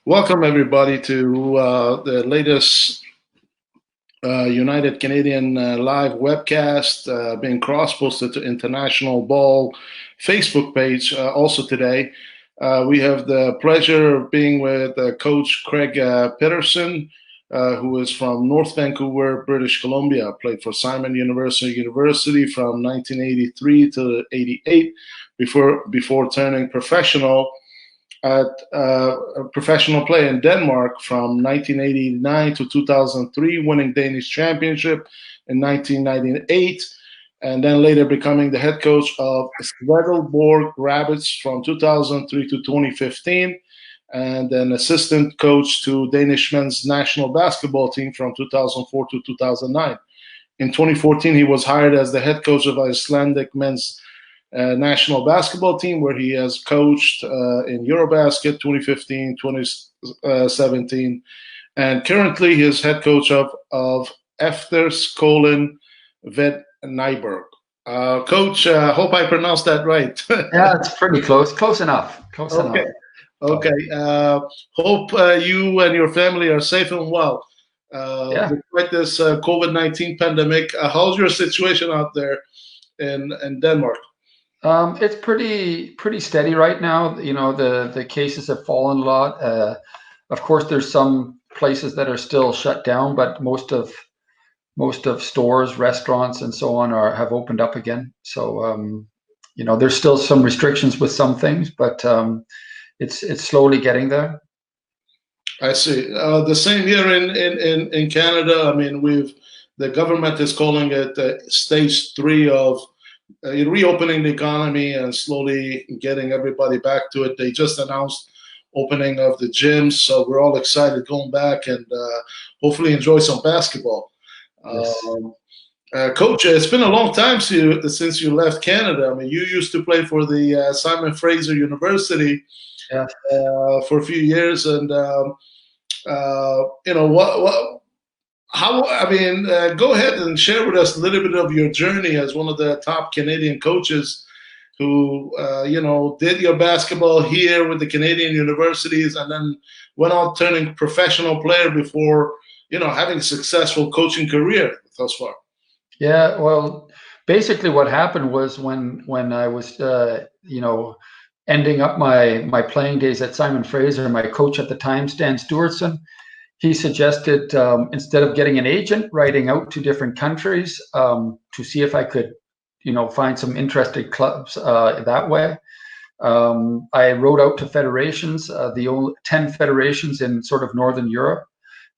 Welcome, everybody, to the latest United Canadian live webcast being cross-posted to International Ball Facebook page also today. We have the pleasure of being with Coach Craig Pedersen, who is from North Vancouver, British Columbia. Played for Simon Fraser University from 1983 to '88 before turning professional at professional play in Denmark from 1989 to 2003, winning Danish championship in 1998, and then later becoming the head coach of Swedelborg Rabbits from 2003 to 2015, and then assistant coach to Danish men's national basketball team from 2004 to 2009. In 2014, he was hired as the head coach of Icelandic men's national basketball team, where he has coached in Eurobasket 2015, 2017, and currently he is head coach of Efterskolen Ved Nyberg. Coach, hope I pronounced that right. Yeah, it's pretty close. Close enough. Okay. Hope you and your family are safe and well. Despite this COVID-19 pandemic, how's your situation out there in Denmark? It's pretty steady right now. You know, the cases have fallen a lot. Of course, there's some places that are still shut down, but most of stores, restaurants, and so on have opened up again. So you know, there's still some restrictions with some things, but it's slowly getting there. I see. The same here in Canada. I mean, the government is calling it stage 3 of reopening the economy and slowly getting everybody back to it. They just announced opening of the gyms, so we're all excited going back and hopefully enjoy some basketball. Yes. Coach, it's been a long time since you left Canada. I mean, you used to play for the Simon Fraser University for a few years, and you know go ahead and share with us a little bit of your journey as one of the top Canadian coaches who, did your basketball here with the Canadian universities and then went on turning professional player before, having a successful coaching career thus far. Yeah, well, basically what happened was when I was, ending up my playing days at Simon Fraser, my coach at the time, Stan Stewartson, he suggested instead of getting an agent, writing out to different countries to see if I could, find some interested clubs that way. I wrote out to federations, the only 10 federations in sort of Northern Europe.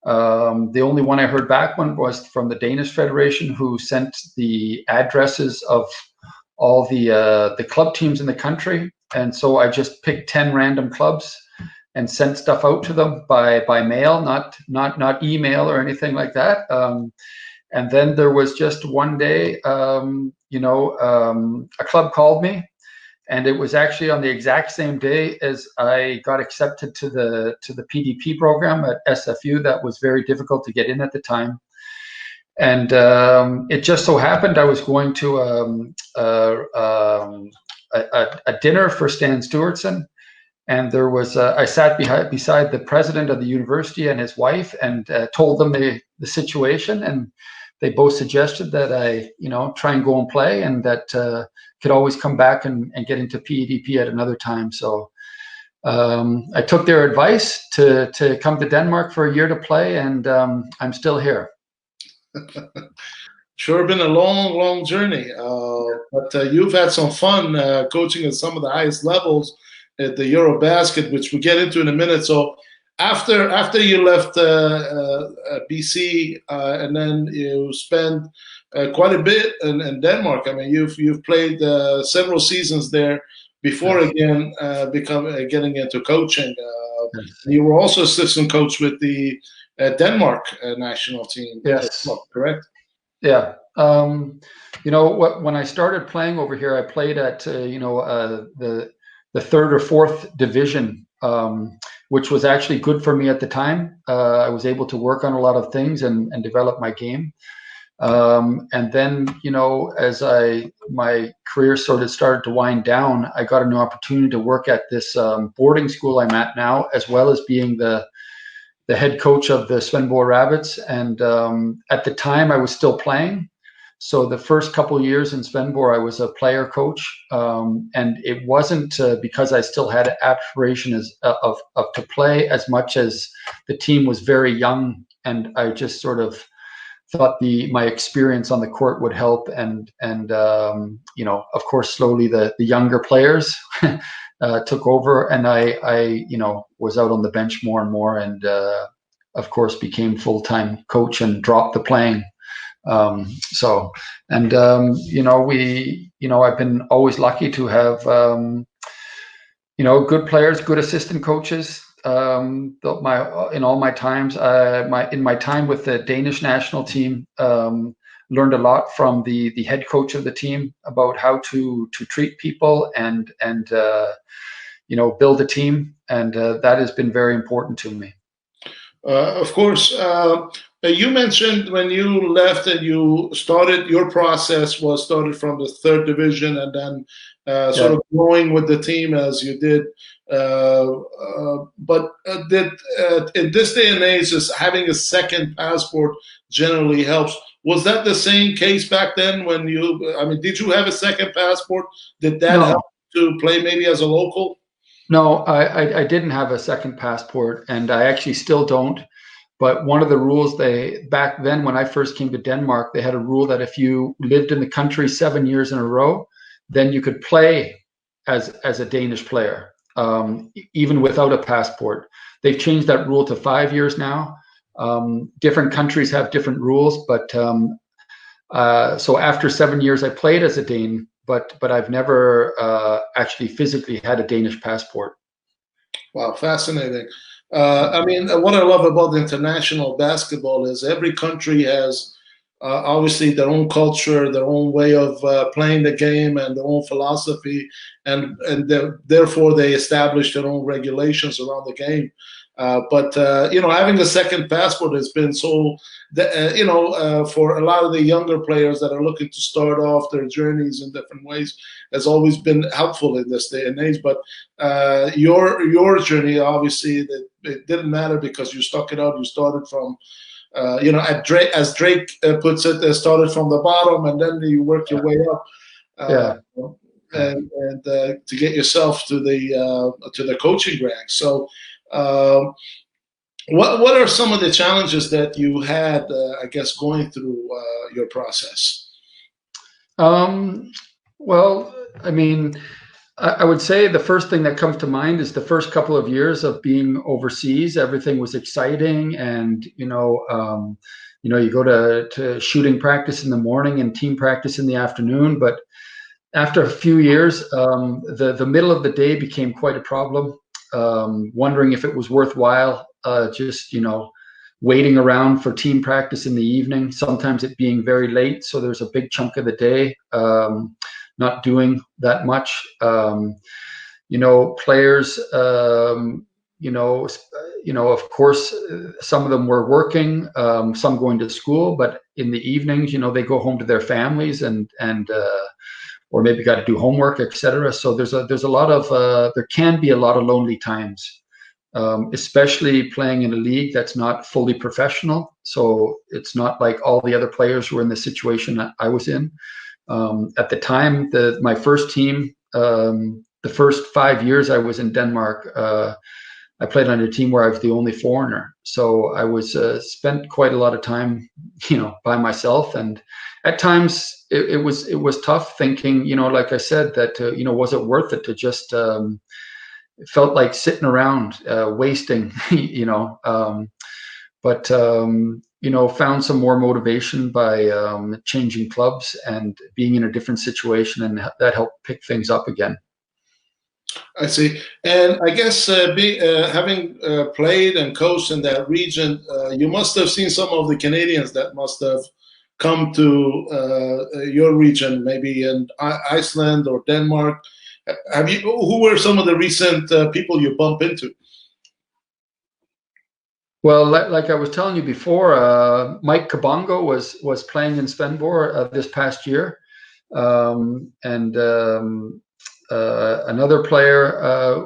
The only one I heard back was from the Danish Federation, who sent the addresses of all the club teams in the country. And so I just picked 10 random clubs and sent stuff out to them by mail, not email or anything like that. And then there was just one day, a club called me, and it was actually on the exact same day as I got accepted to the PDP program at SFU. That was very difficult to get in at the time. And it just so happened I was going to a dinner for Stan Stewartson. And there was I sat beside the president of the university and his wife, and told them the situation, and they both suggested that I try and go and play, and that could always come back and get into PEDP at another time. So I took their advice to come to Denmark for a year to play, and I'm still here. Sure, been a long journey, but you've had some fun coaching at some of the highest levels at the Eurobasket, which we'll get into in a minute. So after you left BC, and then you spent quite a bit in Denmark. I mean, you've played several seasons there before again getting into coaching. You were also assistant coach with the Denmark national team. Yes, correct. Yeah. When I started playing over here, I played at the 3rd or 4th division, which was actually good for me at the time. I was able to work on a lot of things and develop my game. And then, as my career sort of started to wind down, I got a new opportunity to work at this boarding school I'm at now, as well as being the head coach of the Svendborg Rabbits. And at the time, I was still playing. So the first couple of years in Svendborg, I was a player coach, and it wasn't because I still had aspiration of to play as much as the team was very young, and I just sort of thought my experience on the court would help, and of course, slowly the younger players took over, and I was out on the bench more and more, and of course became full-time coach and dropped the playing. I've been always lucky to have good players, good assistant coaches. In all my times, in my time with the Danish national team, learned a lot from the head coach of the team about how to treat people and build a team, and that has been very important to me. Of course, you mentioned when you left and you started, your process was started from the third division and then sort of growing with the team as you did. But in this day and age, just having a second passport generally helps. Was that the same case back then when did you have a second passport? Did that help to play maybe as a local? No, I didn't have a second passport, and I actually still don't. But one of the rules back then, when I first came to Denmark, they had a rule that if you lived in the country 7 years in a row, then you could play as a Danish player, even without a passport. They've changed that rule to 5 years now. Different countries have different rules, but so after 7 years, I played as a Dane, but I've never actually physically had a Danish passport. Wow, fascinating. What I love about international basketball is every country has obviously their own culture, their own way of playing the game, and their own philosophy, and therefore they establish their own regulations around the game. But having a second passport has been so, for a lot of the younger players that are looking to start off their journeys in different ways, has always been helpful in this day and age. But your journey, obviously, it didn't matter because you stuck it out. You started from, as Drake puts it, started from the bottom, and then you work your way up. And to get yourself to the coaching ranks. So. What are some of the challenges that you had, I guess, going through your process? Well, I would say the first thing that comes to mind is the first couple of years of being overseas. Everything was exciting, and you go to shooting practice in the morning and team practice in the afternoon. But after a few years, the middle of the day became quite a problem. Wondering if it was worthwhile, just waiting around for team practice in the evening, sometimes it being very late, so there's a big chunk of the day not doing that much. Players, of course, some of them were working, some going to school, but in the evenings, they go home to their families and or maybe got to do homework, etc. So there's a lot of there can be a lot of lonely times, especially playing in a league that's not fully professional. So it's not like all the other players were in the situation that I was in. At the time, my first team, the first 5 years I was in Denmark, I played on a team where I was the only foreigner. So I was spent quite a lot of time, by myself, and at times it was tough thinking, like I said, that was it worth it to just it felt like sitting around wasting, but found some more motivation by changing clubs and being in a different situation, and that helped pick things up again. I see. And I guess having played and coached in that region, you must have seen some of the Canadians that must have come to your region, maybe in Iceland or Denmark. Who were some of the recent people you bump into? Well, like I was telling you before, Mike Kabongo was playing in Svendborg this past year, and another player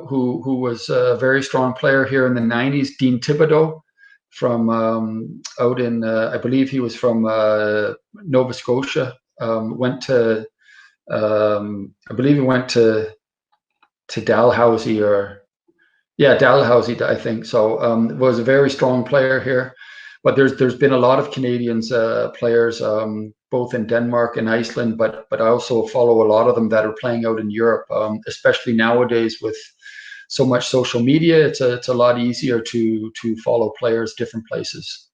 who was a very strong player here in the '90s, Dean Thibodeau, from out in I believe he was from Nova Scotia. Went to I believe he went to Dalhousie or yeah, Dalhousie, I think so. Was a very strong player here, but there's been a lot of Canadians players both in Denmark and Iceland, but I also follow a lot of them that are playing out in Europe, especially nowadays with so much social media. It's a lot easier to follow players different places.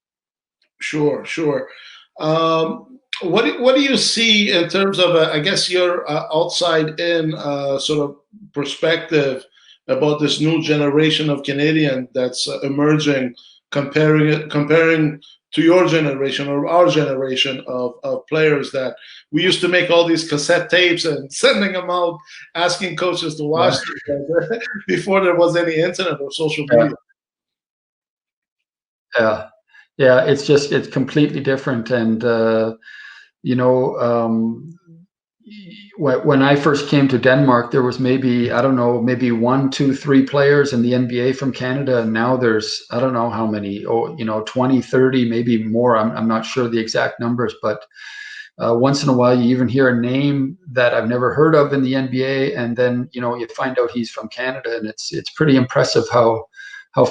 Sure, sure. What do you see in terms of, I guess, your outside in sort of perspective about this new generation of Canadian that's emerging, comparing to your generation or our generation of players that we used to make all these cassette tapes and sending them out, asking coaches to watch them before there was any internet or social Yeah, media. yeah, yeah. It's completely different, and you know, when I first came to Denmark, there was maybe, I don't know, maybe one, two, three players in the NBA from Canada. And now there's, I don't know how many, 20, 30, maybe more. I'm not sure the exact numbers, but once in a while you even hear a name that I've never heard of in the NBA. And then, you find out he's from Canada, and it's pretty impressive how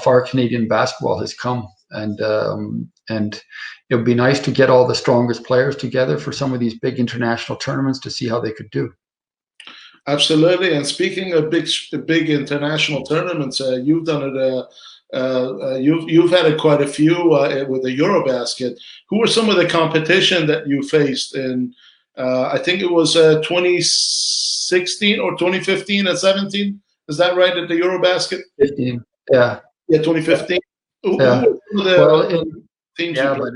far Canadian basketball has come. And it would be nice to get all the strongest players together for some of these big international tournaments to see how they could do. Absolutely. And speaking of big international tournaments, you've done it. You've had quite a few with the Eurobasket. Who were some of the competition that you faced in? I think it was 2016 or 2015 and 17. Is that right at the Eurobasket? 15. Yeah. Yeah, 2015. Who Yeah. were some of Well, the teams you yeah, played?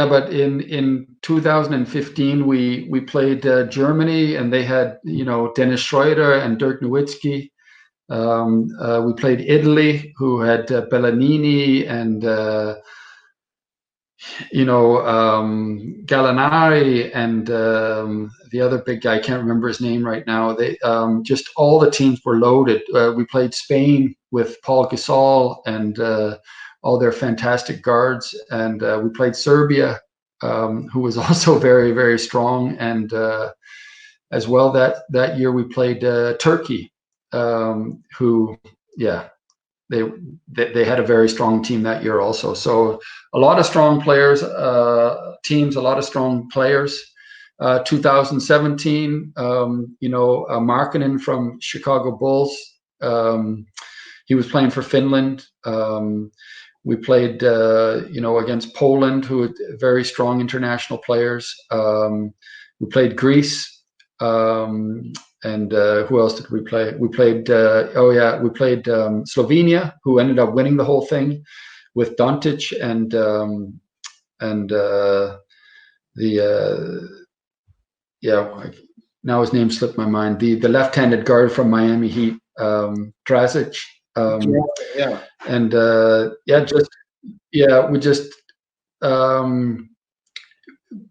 but in 2015 we played Germany, and they had Dennis Schroeder and Dirk Nowitzki. We played Italy, who had Bellanini and Gallinari, and the other big guy, I can't remember his name right now. They just all the teams were loaded. We played Spain with Paul Gasol and all their fantastic guards, and we played Serbia, who was also very, very strong, and as well that year we played Turkey, who, yeah, they had a very strong team that year also. So a lot of strong players, teams, a lot of strong players. 2017, Markkanen from Chicago Bulls. He was playing for Finland. We played, against Poland, who had very strong international players. We played Greece. And who else did we play? We played, we played Slovenia, who ended up winning the whole thing with Doncic and now his name slipped my mind. The left-handed guard from Miami Heat, Dragic. Yeah. And we just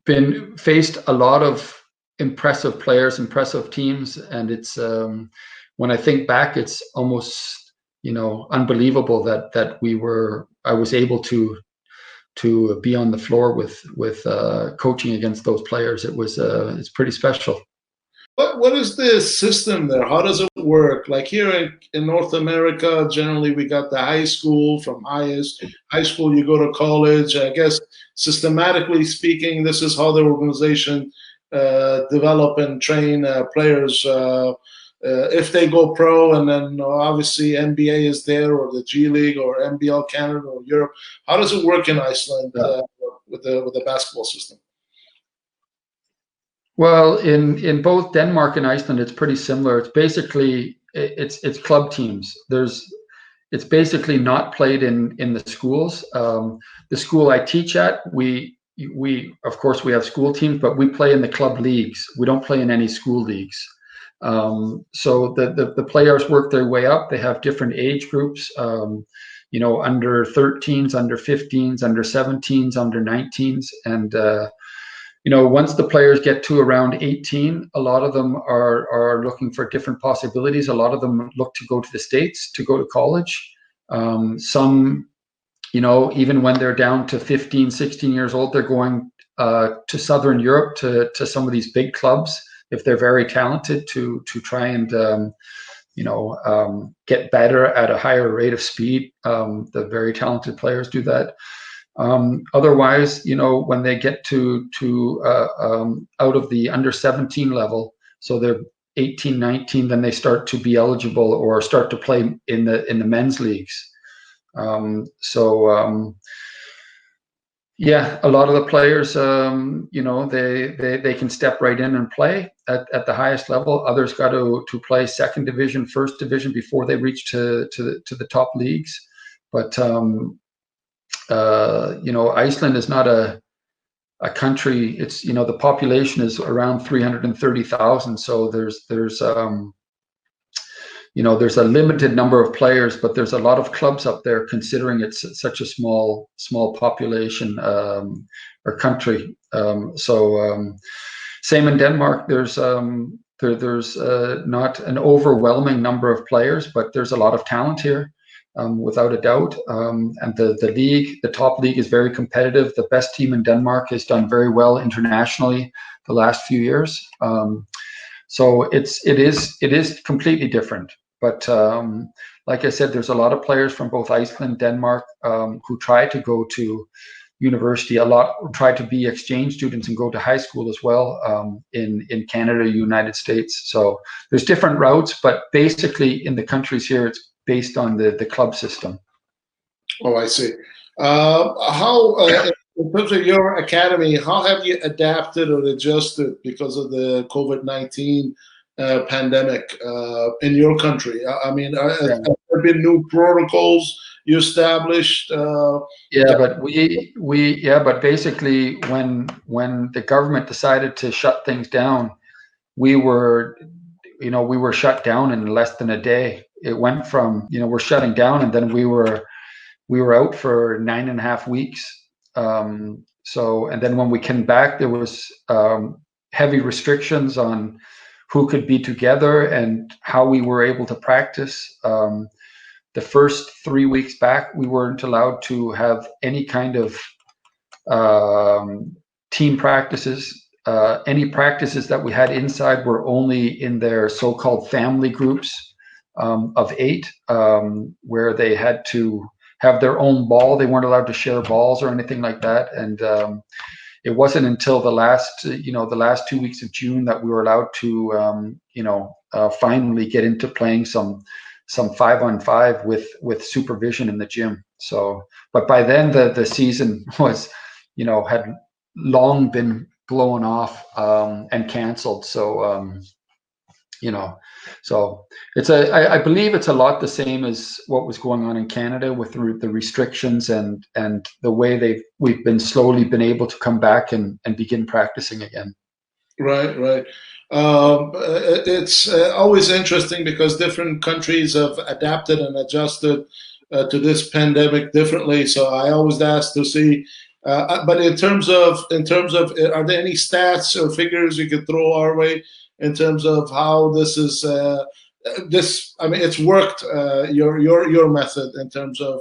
been faced a lot of impressive players, impressive teams, and it's when I think back, it's almost unbelievable that I was able to be on the floor with coaching against those players. It's pretty special. What is the system there? How does it work? Like here in North America, generally we got the high school. From high school, you go to college. I guess systematically speaking, this is how the organization develop and train players if they go pro, and then obviously NBA is there, or the G League, or NBL Canada, or Europe. How does it work in Iceland with the basketball system? Well, in both Denmark and Iceland, it's pretty similar. It's basically it's club teams. It's basically not played in the schools. The school I teach at, we of course we have school teams, but we play in the club leagues. We don't play in any school leagues. So the players work their way up. They have different age groups, under 13s, under 15s, under 17s, under 19s. And, once the players get to around 18, a lot of them are looking for different possibilities. A lot of them look to go to the States, to go to college. Some, even when they're down to 15, 16 years old, they're going to Southern Europe, to some of these big clubs, if they're very talented, to try and get better at a higher rate of speed. The very talented players do that. Otherwise, when they get to out of the under 17 level, so they're 18, 19, then they start to be eligible or start to play in the men's leagues. Yeah, a lot of the players, they can step right in and play at the highest level. Others got to play second division, first division before they reach to the top leagues. But Iceland is not a country. It's the population is around 330,000. So there's a limited number of players, but there's a lot of clubs up there, considering it's such a small population or country. Same in Denmark. There's not an overwhelming number of players, but there's a lot of talent here, without a doubt. And the top league is very competitive. The best team in Denmark has done very well internationally the last few years. So it is completely different. But like I said, there's a lot of players from both Iceland, Denmark, who try to go to university. A lot try to be exchange students and go to high school as well, in Canada, United States. So there's different routes, but basically in the countries here, it's based on the club system. Oh, I see. How, in terms of your academy, how have you adapted or adjusted because of the COVID-19 pandemic in your country? I mean, have there been new protocols you established? But basically, when the government decided to shut things down, we were shut down in less than a day. It went from we're shutting down, and then we were out for 9.5 weeks. And then when we came back, there was heavy restrictions on who could be together and how we were able to practice. The first 3 weeks back, we weren't allowed to have any kind of team practices. Any practices that we had inside were only in their so-called family groups of 8, where they had to have their own ball. They weren't allowed to share balls or anything like that. And it wasn't until the last 2 weeks of June that we were allowed to, finally get into playing some 5-on-5 with supervision in the gym. So, but by then the season was, had long been blown off and canceled. So, so I believe it's a lot the same as what was going on in Canada with the restrictions and the way we've been slowly been able to come back and begin practicing again. Right. It's always interesting because different countries have adapted and adjusted to this pandemic differently. So I always ask to see. But in terms of, are there any stats or figures you could throw our way in terms of how this is? I mean, it's worked. Your method in terms of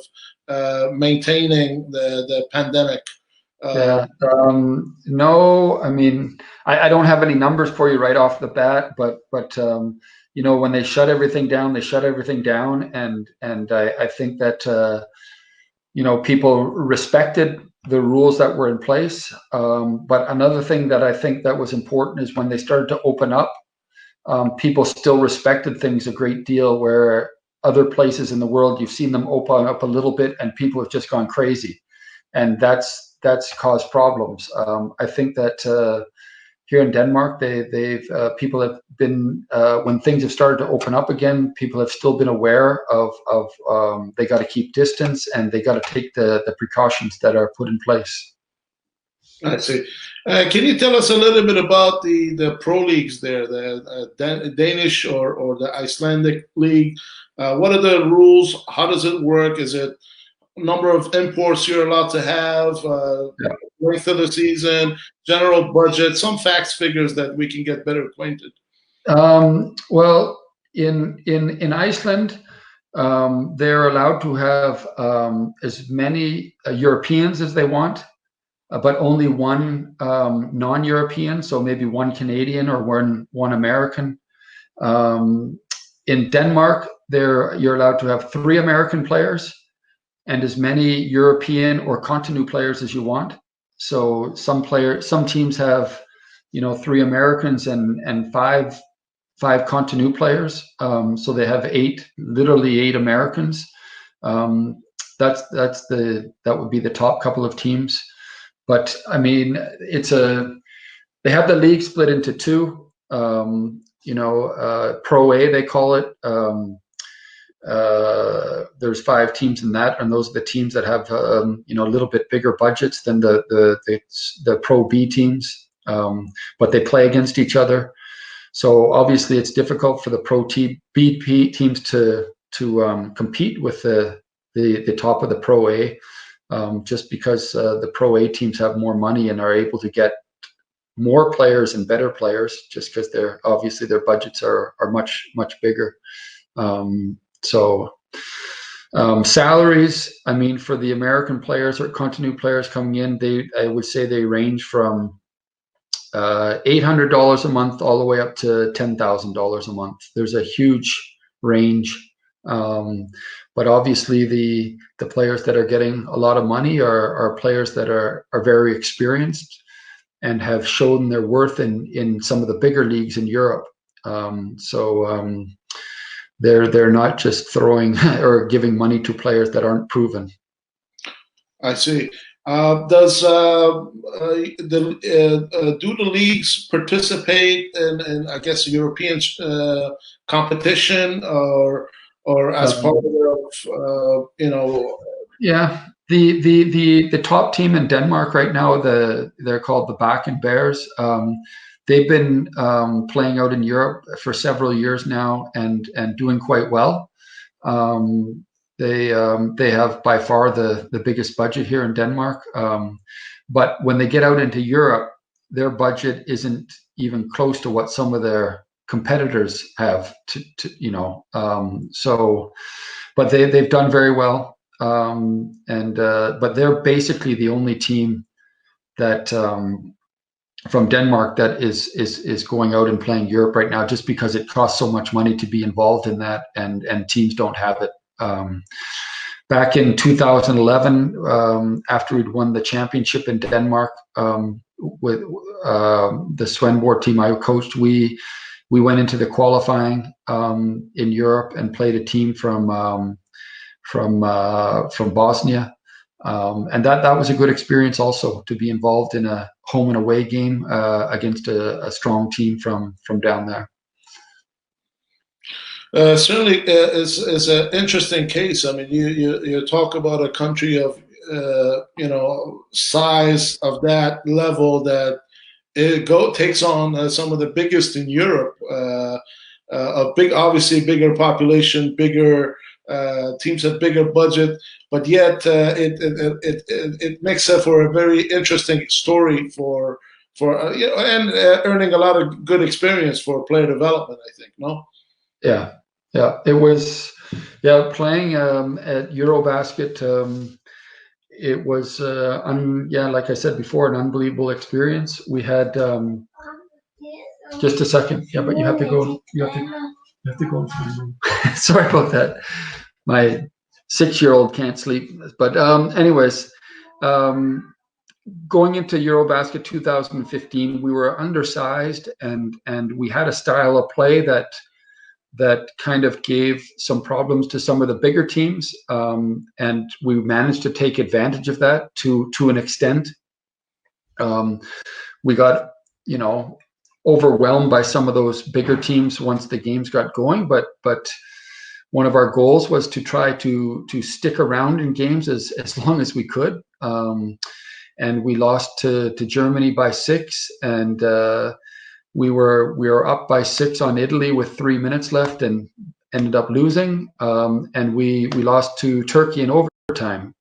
maintaining the pandemic. No, I mean, I don't have any numbers for you right off the bat, but when they shut everything down, they shut everything down, and I think that people respected the rules that were in place. But another thing that I think that was important is when they started to open up, people still respected things a great deal, where other places in the world, you've seen them open up a little bit and people have just gone crazy. And that's caused problems. I think that here in Denmark, people have been, when things have started to open up again, people have still been aware of they got to keep distance and they got to take the precautions that are put in place. I see. Can you tell us a little bit about the pro leagues there, the Danish or the Icelandic league? What are the rules? How does it work? Is it number of imports you're allowed to have, Yeah. length of the season, general budget, some facts, figures that we can get better acquainted? Well, in Iceland, they're allowed to have as many Europeans as they want, but only one non-European, so maybe one Canadian or one American. In Denmark, you're allowed to have 3 American players and as many European or Cotonou players as you want. So some teams have, 3 Americans and five Cotonou players. So they have literally eight Americans. That would be the top couple of teams. But I mean, they have the league split into two. Pro A they call it. There's 5 teams in that, and those are the teams that have a little bit bigger budgets than the Pro B teams. But they play against each other. So obviously, it's difficult for the Pro B teams to compete with the top of the Pro A, just because the Pro A teams have more money and are able to get more players and better players, just because their budgets are much bigger. Salaries, I mean, for the American players or Cotonou players coming in, I would say they range from $800 a month all the way up to $10,000 a month. There's a huge range, but obviously the players that are getting a lot of money are players that are very experienced and have shown their worth in some of the bigger leagues in Europe. They're not just throwing or giving money to players that aren't proven. I see. Does do the leagues participate in I guess European competition or as part of Yeah, the top team in Denmark right now, they're called the Bakken Bears. They've been playing out in Europe for several years now and doing quite well. They have by far the biggest budget here in Denmark. But when they get out into Europe, their budget isn't even close to what some of their competitors have but they've done very well. But they're basically the only team that from Denmark that is going out and playing Europe right now, just because it costs so much money to be involved in that, and teams don't have it. Back in 2011, after we'd won the championship in Denmark with the Svendborg team I coached, we went into the qualifying in Europe and played a team from Bosnia. And that was a good experience also, to be involved in a home and away game against a strong team from down there. Certainly is an interesting case. I mean, you talk about a country of size of that level that takes on some of the biggest in Europe. Obviously bigger population, bigger teams have bigger budget, but yet it makes it for a very interesting story for and earning a lot of good experience for player development, I think. No. Yeah, it was playing at Eurobasket. It was like I said before, an unbelievable experience. We had just a second. Yeah, but you have to go. You have to go into the room. Sorry about that. My 6-year-old can't sleep. But anyways, going into Eurobasket 2015, we were undersized and we had a style of play that kind of gave some problems to some of the bigger teams, and we managed to take advantage of that to an extent. We got overwhelmed by some of those bigger teams once the games got going, but one of our goals was to try to stick around in games as long as we could. and we lost to Germany by 6, and we were up by 6 on Italy with 3 minutes left, and ended up losing. And we lost to Turkey in overtime.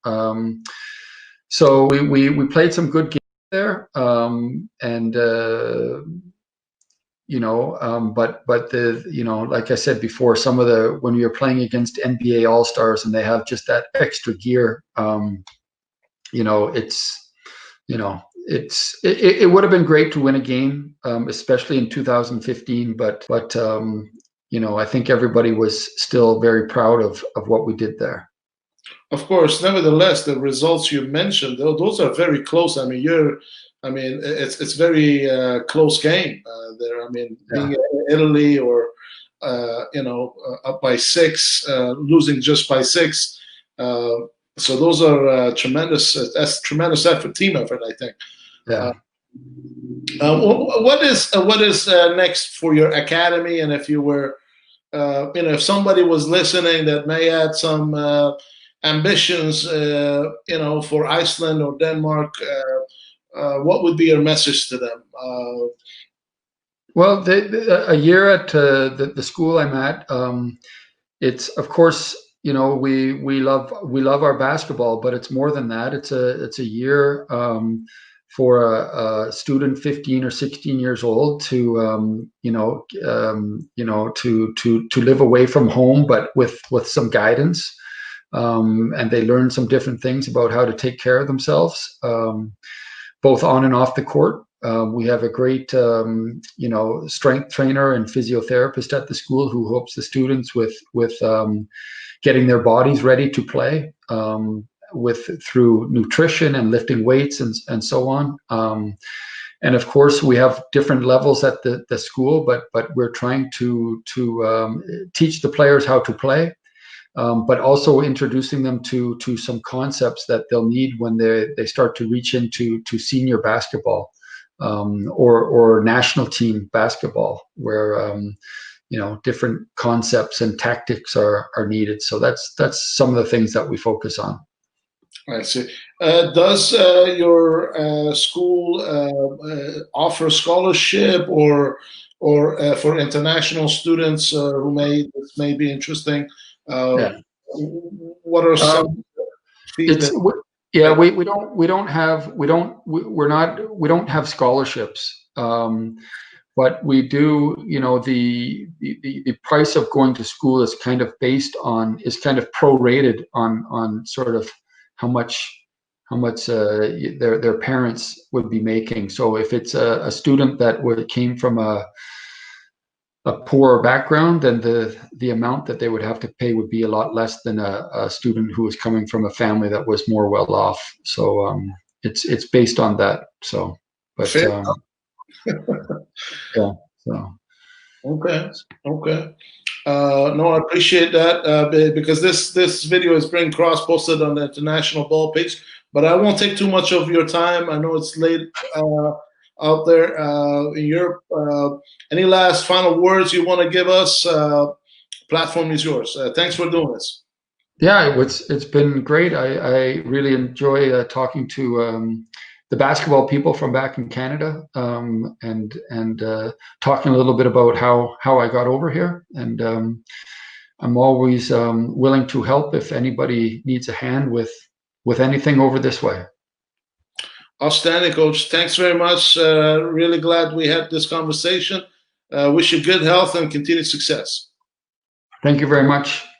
So we played some good games there, and but like I said before, some of when you're playing against NBA All-Stars and they have just that extra gear, it would have been great to win a game, especially in 2015. But I think everybody was still very proud of what we did there. Of course, nevertheless, the results you mentioned, those are very close. I mean, it's very close game there. I mean, being in Italy or up by 6, losing just by 6. So those are tremendous. That's tremendous effort, team effort, I think. Yeah. What is next for your academy? And if you were, if somebody was listening that may have some ambitions, for Iceland or Denmark, what would be your message to them? Well, a year at the school I'm at, it's, of course, we love our basketball, but it's more than that. It's a year for a student 15 or 16 years old to to live away from home, but with some guidance, and they learn some different things about how to take care of themselves, both on and off the court. We have a great strength trainer and physiotherapist at the school who helps the students with getting their bodies ready to play, through nutrition and lifting weights and so on. And of course, we have different levels at the school, but we're trying to teach the players how to play, but also introducing them to some concepts that they'll need when they start to reach into senior basketball, or national team basketball, where different concepts and tactics are needed. So that's some of the things that we focus on. I see. Does your school offer scholarship or for international students who may be interesting? What are some? We don't have scholarships, but we do. The price of going to school is kind of prorated on sort of how much their parents would be making. So if it's a student that came from a poorer background, then the amount that they would have to pay would be a lot less than a student who was coming from a family that was more well off. So it's based on that. So, but yeah. So. Okay. No, I appreciate that, because this video is being cross-posted on the International Ball page, but I won't take too much of your time. I know it's late out there in Europe. Any last final words you want to give us? Platform is yours. Thanks for doing this. Yeah, it's been great. I really enjoy talking to the basketball people from back in Canada, and talking a little bit about how I got over here. And I'm always willing to help if anybody needs a hand with anything over this way. Outstanding, Coach. Thanks very much. Really glad we had this conversation. Wish you good health and continued success. Thank you very much.